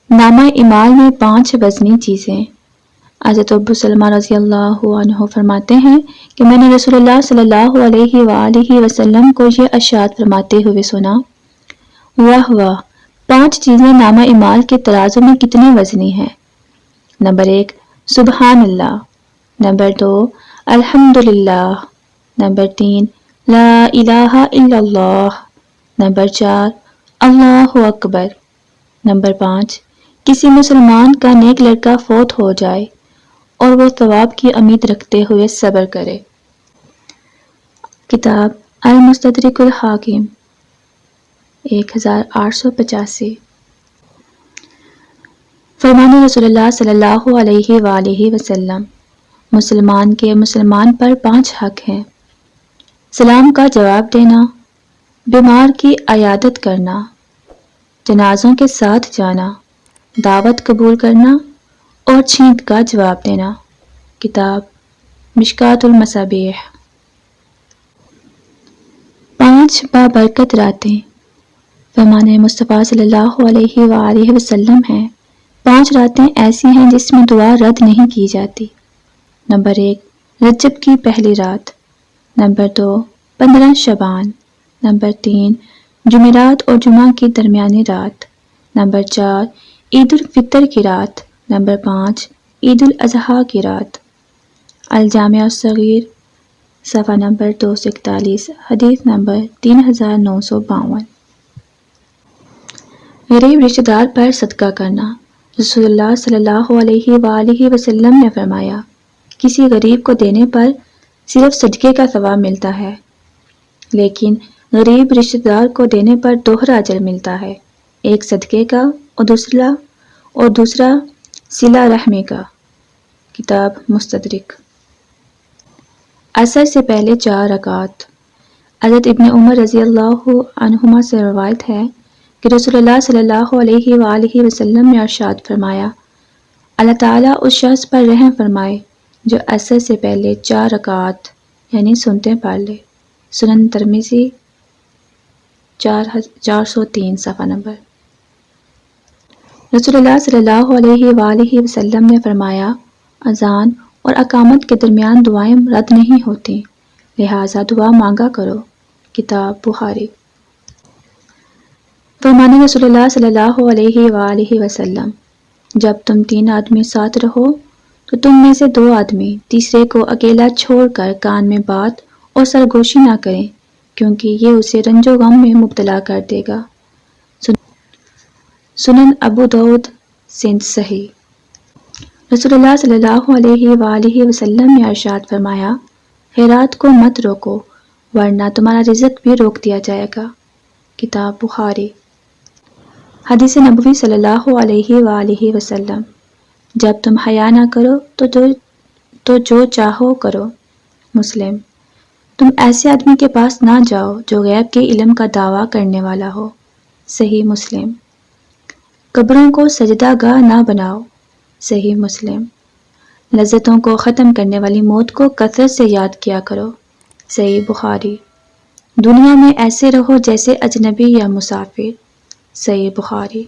نامہ اعمال میں 5 وزنی چیزیں۔ حضرت ابو سلمہ رضی اللہ عنہ فرماتے ہیں کہ میں نے رسول اللہ صلی اللہ علیہ وآلہ وسلم کو یہ ارشاد فرماتے ہوئے سنا، واہ واہ، 5 چیزیں نامہ اعمال کے ترازو میں کتنی وزنی ہیں۔ نمبر 1، سبحان اللہ۔ نمبر 2، الحمدللہ۔ نمبر 3، لا الہ الا اللہ۔ نمبر 4، اللہ اکبر۔ نمبر 5، کسی مسلمان کا نیک لڑکا فوت ہو جائے اور وہ ثواب کی امید رکھتے ہوئے صبر کرے۔ کتاب المستدرک الحاکم 1885۔ فرمان رسول اللہ صلی اللہ علیہ وآلہ وسلم، مسلمان کے مسلمان پر 5 حق ہیں: سلام کا جواب دینا، بیمار کی عیادت کرنا، جنازوں کے ساتھ جانا، دعوت قبول کرنا اور چھینک کا جواب دینا۔ کتاب مشکوٰۃ المصابیح۔ 5 بابرکت راتیں۔ فرمان مصطفیٰ صلی اللہ علیہ وآلہ وسلم ہیں، 5 راتیں ایسی ہیں جس میں دعا رد نہیں کی جاتی۔ نمبر 1، رجب کی پہلی رات۔ نمبر 2، 15 شعبان۔ نمبر 3، جمعرات اور جمعہ کی درمیانی رات۔ نمبر 4، عید الفطر کی رات۔ نمبر 5، عید الاضحیٰ کی رات۔ الجامع الصغیر، صفحہ نمبر 241، حدیث نمبر 3952۔ غریب رشتہ دار پر صدقہ کرنا۔ رسول اللہ صلی اللہ علیہ وآلہ وسلم نے فرمایا، کسی غریب کو دینے پر صرف صدقے کا ثواب ملتا ہے، لیکن غریب رشتہ دار کو دینے پر دوہرا اجر ملتا ہے، ایک صدقے کا اور دوسرا صلہ رحمی کا۔ کتاب مستدرک۔ عصر سے پہلے 4 رکعات۔ حضرت ابن عمر رضی اللہ عنہما سے روایت ہے کہ رسول اللہ صلی اللہ علیہ وآلہ وسلم نے ارشاد فرمایا، اللہ تعالیٰ اس شخص پر رحم فرمائے جو عصر سے پہلے 4 رکعات یعنی سنتیں پڑھ لے۔ سنن ترمذی 403، صفحہ نمبر۔ رسول اللہ صلی اللہ علیہ وآلہ وسلم نے فرمایا، اذان اور اقامت کے درمیان دعائیں رد نہیں ہوتی، لہٰذا دعا مانگا کرو۔ کتاب بخاری۔ فرمان رسول اللہ صلی اللہ علیہ وآلہ وسلم، جب تم 3 آدمی ساتھ رہو تو تم میں سے 2 آدمی تیسرے کو اکیلا چھوڑ کر کان میں بات اور سرگوشی نہ کریں، کیونکہ یہ اسے رنج و غم میں مبتلا کر دے گا۔ سنن ابو داؤد سند صحیح۔ رسول اللہ صلی اللہ علیہ وآلہ وسلم نے ارشاد فرمایا، خیرات کو مت روکو ورنہ تمہارا رزق بھی روک دیا جائے گا۔ کتاب بخاری۔ حدیث نبوی صلی اللہ علیہ وآلہ وسلم، جب تم حیا نہ کرو تو جو چاہو کرو۔ مسلم۔ تم ایسے آدمی کے پاس نہ جاؤ جو غیب کے علم کا دعویٰ کرنے والا ہو۔ صحیح مسلم۔ قبروں کو سجدہ گاہ نہ بناؤ۔ صحیح مسلم۔ لذتوں کو ختم کرنے والی موت کو کثرت سے یاد کیا کرو۔ صحیح بخاری۔ دنیا میں ایسے رہو جیسے اجنبی یا مسافر۔ صحیح بخاری۔